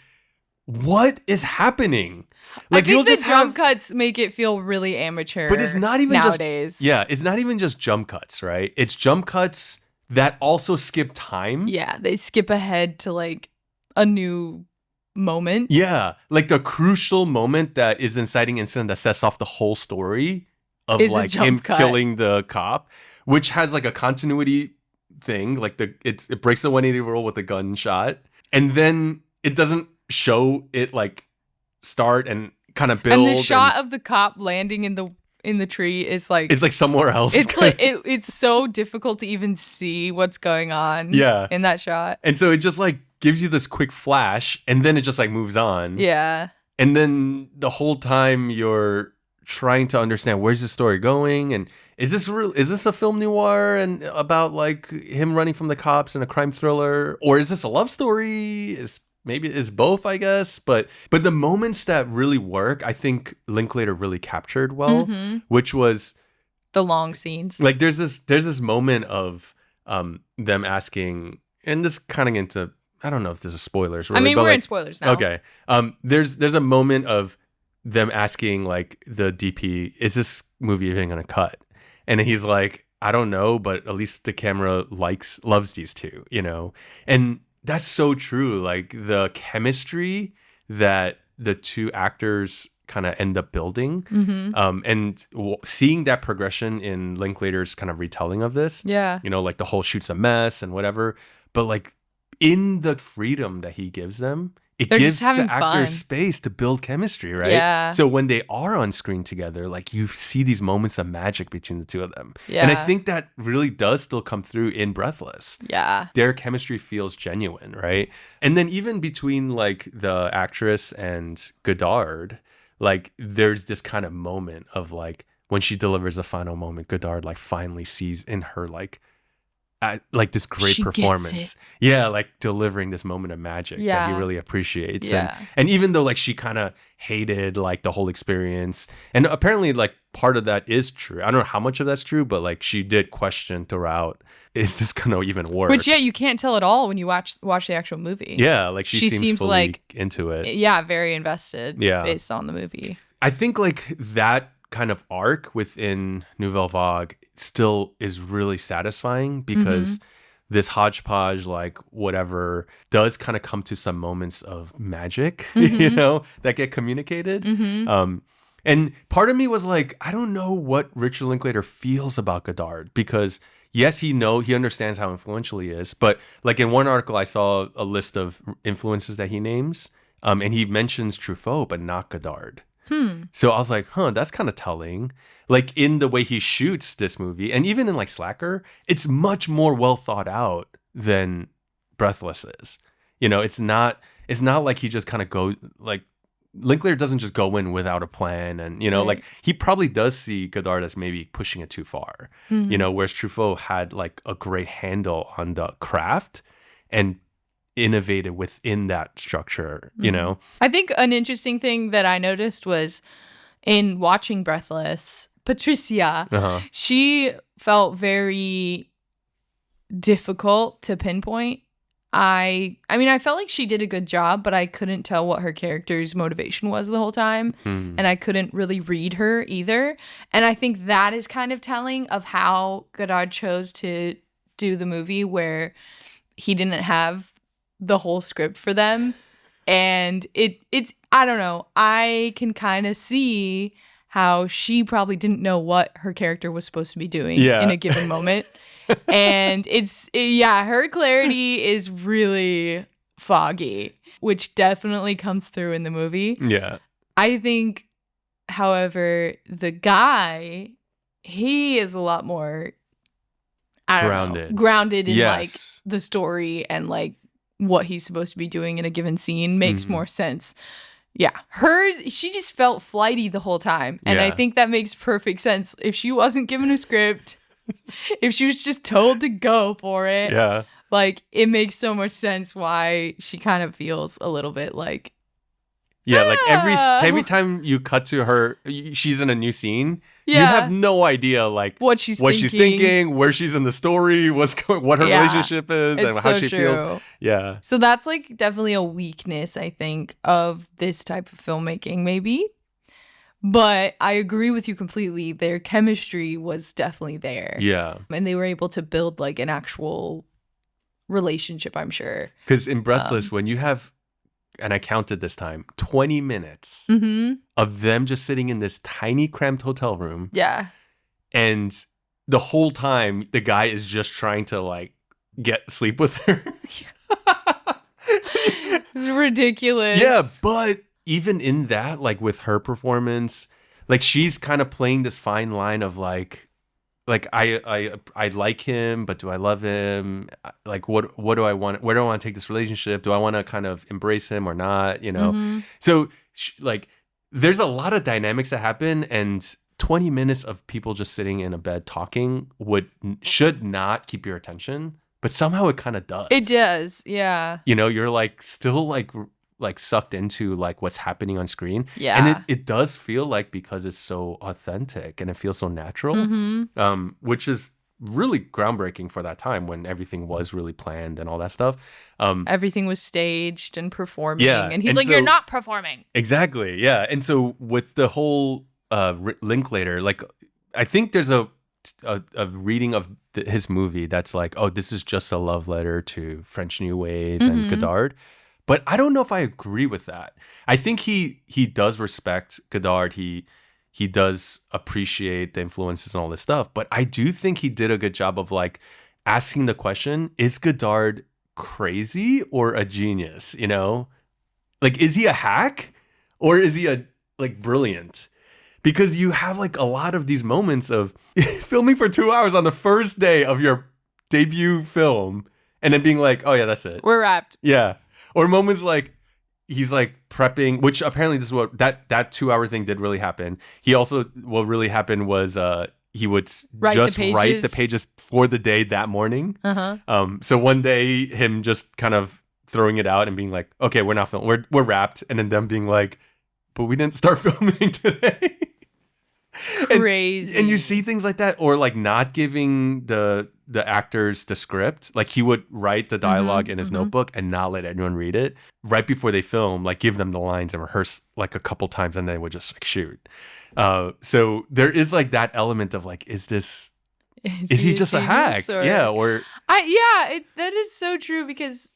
[SPEAKER 2] what is happening? Like,
[SPEAKER 1] I think the jump cuts make it feel really amateur.
[SPEAKER 2] But it's not even
[SPEAKER 1] nowadays.
[SPEAKER 2] It's not even just jump cuts, right? It's jump cuts that also skip time.
[SPEAKER 1] Yeah, they skip ahead to like a new moment.
[SPEAKER 2] Yeah, like the crucial moment that is the inciting incident that sets off the whole story of
[SPEAKER 1] is
[SPEAKER 2] like him killing the cop, which has like a continuity thing. Like it breaks the 180 rule with the gunshot, and then it doesn't show it like start and kind of build.
[SPEAKER 1] And the shot of the cop landing in the tree is like,
[SPEAKER 2] it's like somewhere else.
[SPEAKER 1] It's like it's so difficult to even see what's going on.
[SPEAKER 2] Yeah.
[SPEAKER 1] In that shot.
[SPEAKER 2] And so it just like gives you this quick flash, and then it just like moves on.
[SPEAKER 1] Yeah.
[SPEAKER 2] And then the whole time you're trying to understand, where's the story going, and is this real? Is this a film noir and about like him running from the cops and a crime thriller, or is this a love story? Maybe it's both, I guess. But the moments that really work, I think Linklater really captured well, which was
[SPEAKER 1] the long scenes.
[SPEAKER 2] Like there's this moment of them asking, and this kind of into, I don't know if this is spoilers. Really,
[SPEAKER 1] I mean,
[SPEAKER 2] but
[SPEAKER 1] we're
[SPEAKER 2] like,
[SPEAKER 1] in spoilers now.
[SPEAKER 2] Okay. There's a moment of them asking like the DP, is this movie even gonna cut? And he's like, I don't know, but at least the camera loves these two, you know? And that's so true. Like the chemistry that the two actors kind of end up building. And seeing that progression in Linklater's kind of retelling of this, like the whole shoot's a mess and whatever, but like in the freedom that he gives them, it gives the actors space to build chemistry, right?
[SPEAKER 1] Yeah.
[SPEAKER 2] So when they are on screen together, like you see these moments of magic between the two of them. Yeah. And I think that really does still come through in Breathless.
[SPEAKER 1] Yeah.
[SPEAKER 2] Their chemistry feels genuine, right? And then even between like the actress and Godard, like there's this kind of moment of like when she delivers a final moment, Godard like finally sees in her like this great performance. Yeah, like delivering this moment of magic that he really appreciates.
[SPEAKER 1] Yeah.
[SPEAKER 2] And even though like she kind of hated like the whole experience, and apparently like part of that is true. I don't know how much of that's true, but like she did question throughout, is this gonna even work?
[SPEAKER 1] Which you can't tell at all when you watch the actual movie.
[SPEAKER 2] Yeah, like she seems fully like into it.
[SPEAKER 1] Yeah, very invested based on the movie.
[SPEAKER 2] I think like that kind of arc within Nouvelle Vague still is really satisfying because this hodgepodge, like whatever, does kind of come to some moments of magic, that get communicated. And part of me was like, I don't know what Richard Linklater feels about Godard, because yes, he understands how influential he is, but like in one article I saw a list of influences that he names, and he mentions Truffaut but not Godard. So I was like, that's kind of telling. Like in the way he shoots this movie, and even in like Slacker, it's much more well thought out than Breathless is. It's not like he just kind of goes like, Linklater doesn't just go in without a plan, and like he probably does see Godard as maybe pushing it too far. Whereas Truffaut had like a great handle on the craft and innovated within that structure.
[SPEAKER 1] I think an interesting thing that I noticed was in watching Breathless, Patricia, she felt very difficult to pinpoint. I mean, I felt like she did a good job, but I couldn't tell what her character's motivation was the whole time. And I couldn't really read her either. And I think that is kind of telling of how Godard chose to do the movie, where he didn't have the whole script for them. And it's I don't know, I can kind of see how she probably didn't know what her character was supposed to be doing in a given moment. And her clarity is really foggy, which definitely comes through in the movie.
[SPEAKER 2] Yeah.
[SPEAKER 1] I think, however, the guy, he is a lot more grounded in like the story, and like what he's supposed to be doing in a given scene makes more sense. Yeah. She just felt flighty the whole time. And I think that makes perfect sense. If she wasn't given a script, if she was just told to go for it, like it makes so much sense why she kind of feels a little bit like,
[SPEAKER 2] like every time you cut to her, she's in a new scene. You have no idea like what she's thinking, where she's in the story, what her relationship is, and how she feels. Yeah.
[SPEAKER 1] So that's like definitely a weakness, I think, of this type of filmmaking, maybe. But I agree with you completely. Their chemistry was definitely there.
[SPEAKER 2] Yeah.
[SPEAKER 1] And they were able to build like an actual relationship, I'm sure.
[SPEAKER 2] Because in Breathless, when you have, and I counted this time, 20 minutes of them just sitting in this tiny cramped hotel room.
[SPEAKER 1] Yeah.
[SPEAKER 2] And the whole time, the guy is just trying to like get sleep with her.
[SPEAKER 1] It's ridiculous.
[SPEAKER 2] Yeah, but even in that, like with her performance, like she's kind of playing this fine line of like I like him, but do I love him? Like what do I want? Where do I want to take this relationship? Do I want to kind of embrace him or not? So like there's a lot of dynamics that happen, and 20 minutes of people just sitting in a bed talking should not keep your attention, but somehow it kind of does.
[SPEAKER 1] It does, yeah.
[SPEAKER 2] You're like still like sucked into like what's happening on screen.
[SPEAKER 1] Yeah.
[SPEAKER 2] And it does feel like, because it's so authentic and it feels so natural, which is really groundbreaking for that time when everything was really planned and all that stuff.
[SPEAKER 1] Everything was staged and performing.
[SPEAKER 2] Yeah.
[SPEAKER 1] And he's like, you're not performing.
[SPEAKER 2] Exactly. Yeah. And so with the whole Linklater, like I think there's a reading of his movie that's like, oh, this is just a love letter to French New Wave and Godard. But I don't know if I agree with that. I think he does respect Godard. He does appreciate the influences and all this stuff. But I do think he did a good job of like asking the question, is Godard crazy or a genius? You know? Like, is he a hack or is he a like brilliant? Because you have like a lot of these moments of filming for 2 hours on the first day of your debut film and then being like, oh yeah, that's it.
[SPEAKER 1] We're wrapped.
[SPEAKER 2] Yeah. Or moments like he's like prepping, which apparently this is what that 2 hour thing did really happen. He also, what really happened was he would
[SPEAKER 1] Write
[SPEAKER 2] the pages for the day that morning. So one day him just kind of throwing it out and being like, okay, we're not filming, we're wrapped. And then them being like, but we didn't start filming today.
[SPEAKER 1] Crazy.
[SPEAKER 2] And you see things like that, or like not giving the actors the script. Like he would write the dialogue in his notebook and not let anyone read it right before they film, like give them the lines and rehearse like a couple times and then would just like shoot. So there is like that element of like, is he just a hack?
[SPEAKER 1] Or...
[SPEAKER 2] Yeah. Or
[SPEAKER 1] that is so true because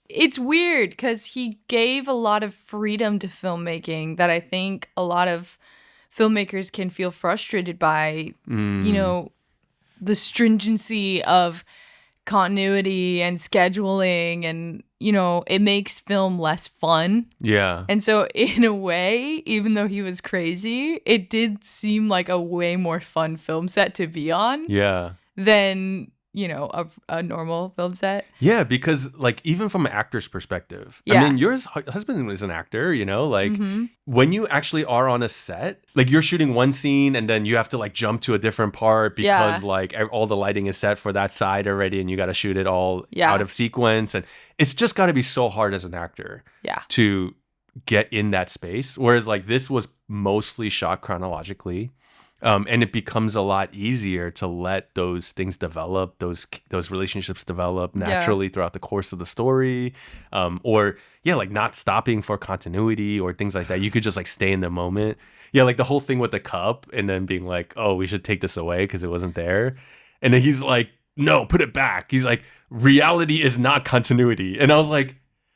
[SPEAKER 1] it's weird because he gave a lot of freedom to filmmaking that I think a lot of filmmakers can feel frustrated by, you know, the stringency of continuity and scheduling, and, you know, it makes film less fun.
[SPEAKER 2] Yeah.
[SPEAKER 1] And so in a way, even though he was crazy, it did seem like a way more fun film set to be on.
[SPEAKER 2] Yeah.
[SPEAKER 1] Than, you know, a normal film set.
[SPEAKER 2] Yeah, because like even from an actor's perspective,
[SPEAKER 1] Yeah.
[SPEAKER 2] I mean, your husband was an actor, you know, like when you actually are on a set, like you're shooting one scene and then you have to like jump to a different part because like all the lighting is set for that side already and you got to shoot it all out of sequence. And it's just got to be so hard as an actor to get in that space. Whereas like this was mostly shot chronologically. And it becomes a lot easier to let those things develop, those relationships develop naturally throughout the course of the story, or like not stopping for continuity or things like that. You could just like stay in the moment. Yeah, like the whole thing with the cup and then being like, oh, we should take this away because it wasn't there. And then he's like, no, put it back. He's like, reality is not continuity. And I was like,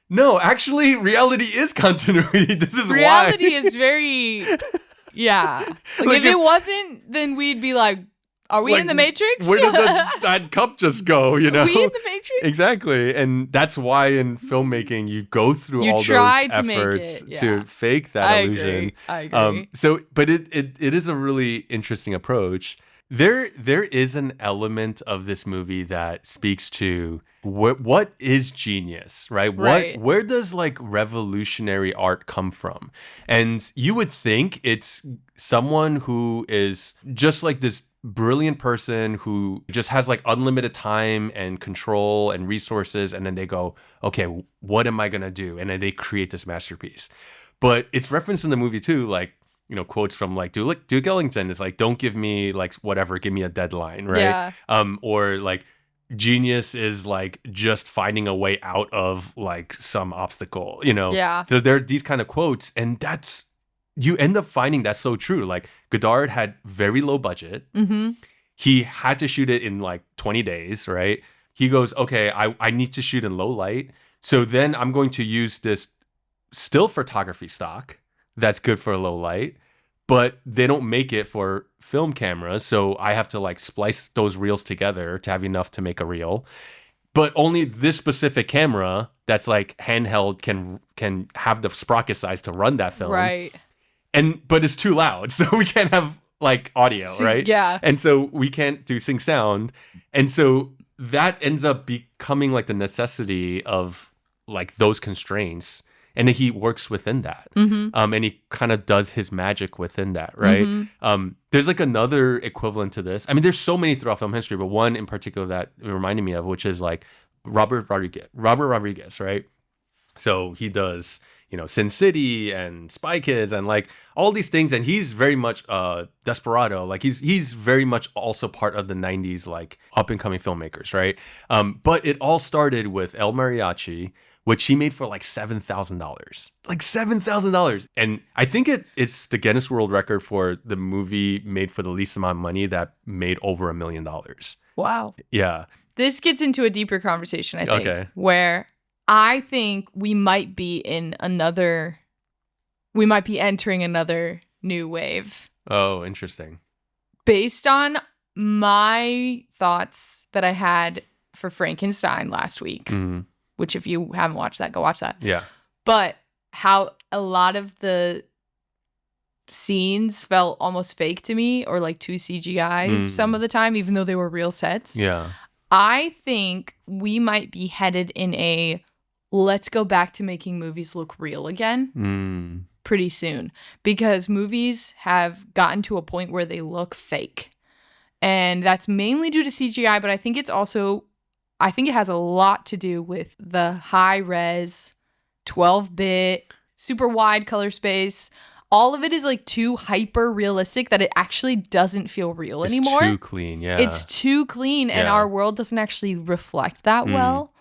[SPEAKER 2] no, actually, reality is continuity. This is
[SPEAKER 1] reality is very... Yeah. Like if it wasn't, then we'd be like, are we in the Matrix?
[SPEAKER 2] Where did that cup just go, you know?
[SPEAKER 1] Are we in the Matrix?
[SPEAKER 2] Exactly. And that's why in filmmaking, you go through all those efforts to fake that illusion.
[SPEAKER 1] I agree.
[SPEAKER 2] But it is a really interesting approach. There is an element of this movie that speaks to what is genius, right? Where does like revolutionary art come from? And you would think it's someone who is just like this brilliant person who just has like unlimited time and control and resources, and then they go, okay, what am I gonna do? And then they create this masterpiece. But it's referenced in the movie too, like, you know, quotes from like Duke Ellington is like, don't give me like whatever, give me a deadline, right? Yeah. Or like genius is like just finding a way out of like some obstacle, you know?
[SPEAKER 1] Yeah.
[SPEAKER 2] So there are these kind of quotes, and that's, you end up finding that's so true. Like Godard had very low budget. Mm-hmm. He had to shoot it in like 20 days, right? He goes, okay, I need to shoot in low light. So then I'm going to use this still photography stock that's good for low light, but they don't make it for film cameras. So I have to like splice those reels together to have enough to make a reel. But only this specific camera that's like handheld can have the sprocket size to run that film.
[SPEAKER 1] Right.
[SPEAKER 2] But it's too loud. So we can't have like audio, right?
[SPEAKER 1] Yeah.
[SPEAKER 2] And so we can't do sync sound. And so that ends up becoming like the necessity of like those constraints. And he works within that. Mm-hmm. And he kind of does his magic within that, right? Mm-hmm. There's like another equivalent to this. I mean, there's so many throughout film history, but one in particular that it reminded me of, which is like Robert Rodriguez, right? So he does, you know, Sin City and Spy Kids and like all these things. And he's very much Desperado. Like he's very much also part of the 90s, like up and coming filmmakers, right? But it all started with El Mariachi, which he made for like $7,000. Like $7,000. And I think it's the Guinness World Record for the movie made for the least amount of money that made over $1 million.
[SPEAKER 1] Wow.
[SPEAKER 2] Yeah.
[SPEAKER 1] This gets into a deeper conversation, I think, where I think we might be entering another new wave.
[SPEAKER 2] Oh, interesting.
[SPEAKER 1] Based on my thoughts that I had for Frankenstein last week, which if you haven't watched that, go watch that.
[SPEAKER 2] Yeah.
[SPEAKER 1] But how a lot of the scenes felt almost fake to me, or like too CGI some of the time, even though they were real sets.
[SPEAKER 2] Yeah.
[SPEAKER 1] I think we might be headed in a let's go back to making movies look real again pretty soon, because movies have gotten to a point where they look fake. And that's mainly due to CGI, but I think it has a lot to do with the high res, 12-bit, super wide color space. All of it is like too hyper realistic that it actually doesn't feel real anymore.
[SPEAKER 2] It's too clean, yeah.
[SPEAKER 1] It's too clean, and our world doesn't actually reflect that well.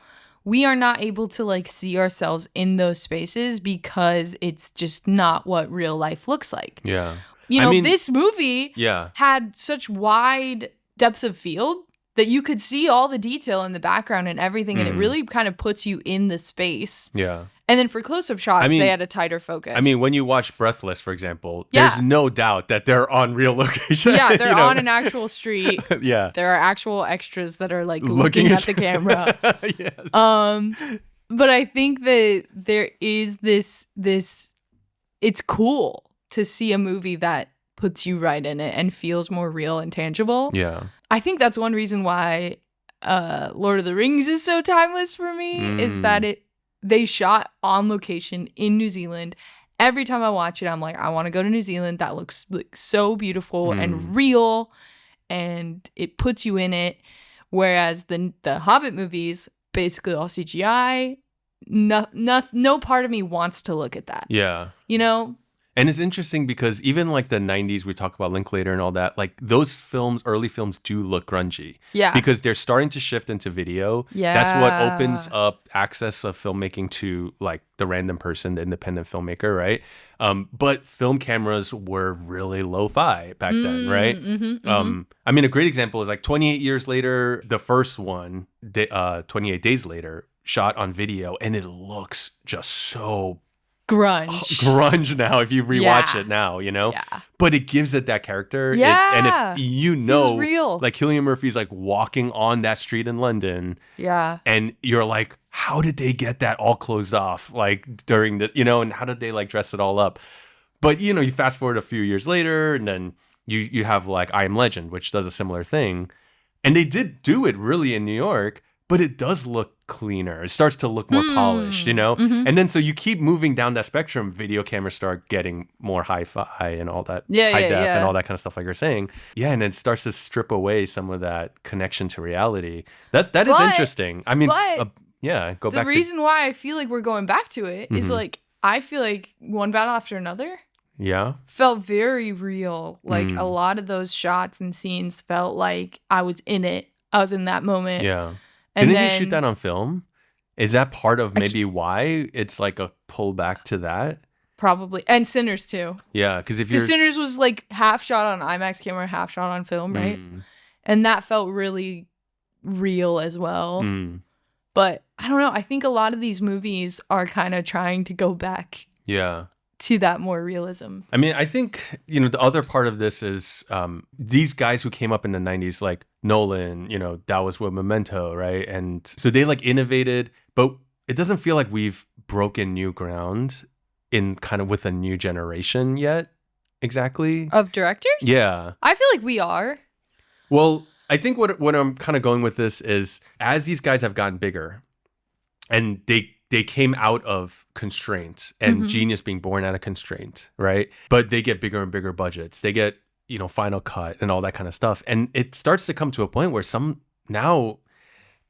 [SPEAKER 1] We are not able to like see ourselves in those spaces because it's just not what real life looks like.
[SPEAKER 2] Yeah.
[SPEAKER 1] You know, this movie had such wide depths of field that you could see all the detail in the background and everything, and it really kind of puts you in the space.
[SPEAKER 2] Yeah.
[SPEAKER 1] And then for close-up shots, they had a tighter focus.
[SPEAKER 2] I mean, when you watch Breathless, for example, there's no doubt that they're on real location.
[SPEAKER 1] Yeah, they're on an actual street.
[SPEAKER 2] Yeah.
[SPEAKER 1] There are actual extras that are like looking at the camera.
[SPEAKER 2] Yes.
[SPEAKER 1] But I think that there is this it's cool to see a movie that puts you right in it and feels more real and tangible.
[SPEAKER 2] Yeah.
[SPEAKER 1] I think that's one reason why Lord of the Rings is so timeless for me, is that they shot on location in New Zealand. Every time I watch it, I'm like, I want to go to New Zealand. That looks like so beautiful and real, and it puts you in it. Whereas the Hobbit movies, basically all CGI. No part of me wants to look at that.
[SPEAKER 2] Yeah.
[SPEAKER 1] You know?
[SPEAKER 2] And it's interesting because even like the 90s, we talk about Linklater and all that, like those films, early films do look grungy.
[SPEAKER 1] Yeah.
[SPEAKER 2] Because they're starting to shift into video.
[SPEAKER 1] Yeah.
[SPEAKER 2] That's what opens up access of filmmaking to like the random person, the independent filmmaker, right? But film cameras were really lo-fi back then, right? I mean, a great example is like 28 years later, the first one, 28 Days Later, shot on video, and it looks just so grunge now if you rewatch it now, you know?
[SPEAKER 1] Yeah.
[SPEAKER 2] But it gives it that character.
[SPEAKER 1] Yeah.
[SPEAKER 2] And if you know,
[SPEAKER 1] real.
[SPEAKER 2] like Cillian Murphy's like walking on that street in London.
[SPEAKER 1] Yeah.
[SPEAKER 2] And you're like, how did they get that all closed off? Like during this, you know, and how did they like dress it all up? But, you know, you fast forward a few years later and then you have like I Am Legend, which does a similar thing. And they did do it really in New York, but it does look cleaner. It starts to look more polished, you know? And then so you keep moving down that spectrum. Video cameras start getting more hi-fi and all that, high def and all that kind of stuff like you're saying. Yeah, and it starts to strip away some of that connection to reality. That is interesting. I mean, go back to...
[SPEAKER 1] The reason why I feel like we're going back to it is like, I feel like One Battle After Another felt very real. Like a lot of those shots and scenes felt like I was in it. I was in that moment.
[SPEAKER 2] Yeah. And Didn't he shoot that on film? Is that part of maybe why it's like a pullback to that?
[SPEAKER 1] Probably. And Sinners too.
[SPEAKER 2] Yeah, because if you're...
[SPEAKER 1] Sinners was like half shot on IMAX camera, half shot on film, right? And that felt really real as well. But I don't know. I think a lot of these movies are kind of trying to go back to that more realism.
[SPEAKER 2] I mean, I think, you know, the other part of this is these guys who came up in the 90s, like Nolan, you know, that was with Memento, right? And so they like innovated, but it doesn't feel like we've broken new ground in kind of with a new generation yet. Exactly.
[SPEAKER 1] Of directors?
[SPEAKER 2] Yeah.
[SPEAKER 1] I feel like we are.
[SPEAKER 2] Well, I think what I'm kind of going with this is as these guys have gotten bigger and they came out of constraints and genius being born out of constraint, right? But they get bigger and bigger budgets. They get, you know, Final Cut and all that kind of stuff. And it starts to come to a point where some now,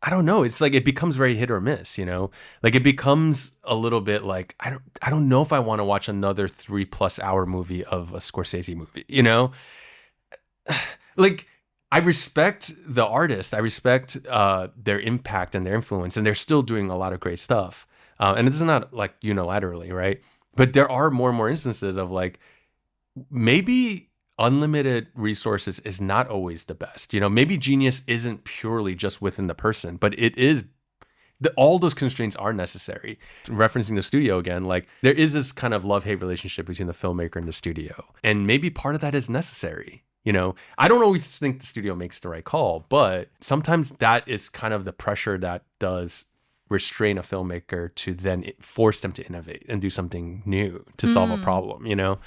[SPEAKER 2] I don't know, it's like it becomes very hit or miss, you know? Like it becomes a little bit like, I don't know if I want to watch another 3+ hour movie of a Scorsese movie, you know? Like, I respect the artist. I respect their impact and their influence, and they're still doing a lot of great stuff. And it's not like unilaterally, right? But there are more and more instances of like maybe unlimited resources is not always the best. You know, maybe genius isn't purely just within the person, but it is all those constraints are necessary. Referencing the studio again, like there is this kind of love-hate relationship between the filmmaker and the studio. And maybe part of that is necessary. You know, I don't always think the studio makes the right call, but sometimes that is kind of the pressure that does restrain a filmmaker to then force them to innovate and do something new to solve a problem, you know?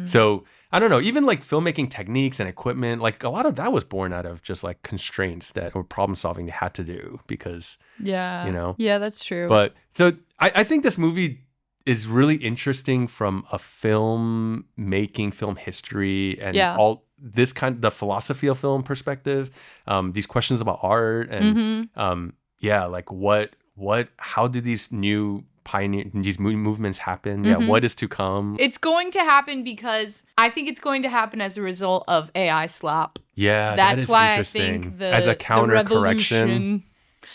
[SPEAKER 2] So I don't know, even like filmmaking techniques and equipment, like a lot of that was born out of just like constraints that or problem solving they had to do because, you know?
[SPEAKER 1] Yeah, that's true.
[SPEAKER 2] But so I think this movie is really interesting from a film making, film history, and all this kind of the philosophy of film perspective. These questions about art and like how do these new these movements happen? Yeah, what is to come?
[SPEAKER 1] It's going to happen because I think it's going to happen as a result of AI slop.
[SPEAKER 2] Yeah,
[SPEAKER 1] that's
[SPEAKER 2] that is
[SPEAKER 1] why
[SPEAKER 2] interesting.
[SPEAKER 1] I think
[SPEAKER 2] as a counter correction.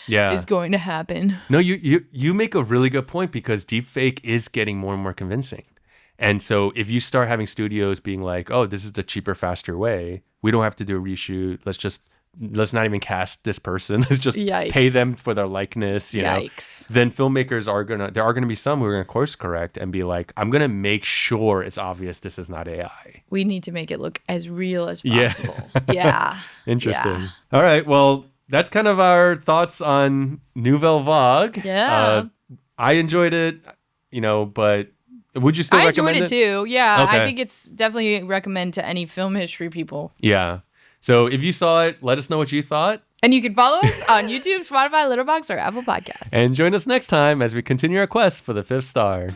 [SPEAKER 1] Is going to happen.
[SPEAKER 2] No, you make a really good point because deepfake is getting more and more convincing. And so if you start having studios being like, oh, this is the cheaper, faster way, we don't have to do a reshoot. Let's not even cast this person. Let's just pay them for their likeness, you know. Then filmmakers there are gonna be some who are gonna course correct and be like, I'm gonna make sure it's obvious this is not AI.
[SPEAKER 1] We need to make it look as real as possible.
[SPEAKER 2] Interesting.
[SPEAKER 1] Yeah.
[SPEAKER 2] All right. Well, that's kind of our thoughts on Nouvelle Vague.
[SPEAKER 1] Yeah.
[SPEAKER 2] I enjoyed it, you know, but would you still recommend it?
[SPEAKER 1] I enjoyed it too. Yeah.
[SPEAKER 2] Okay.
[SPEAKER 1] I think it's definitely recommend to any film history people.
[SPEAKER 2] Yeah. So if you saw it, let us know what you thought.
[SPEAKER 1] And you can follow us on YouTube, Spotify, Letterboxd, or Apple Podcasts.
[SPEAKER 2] And join us next time as we continue our quest for the 5th star.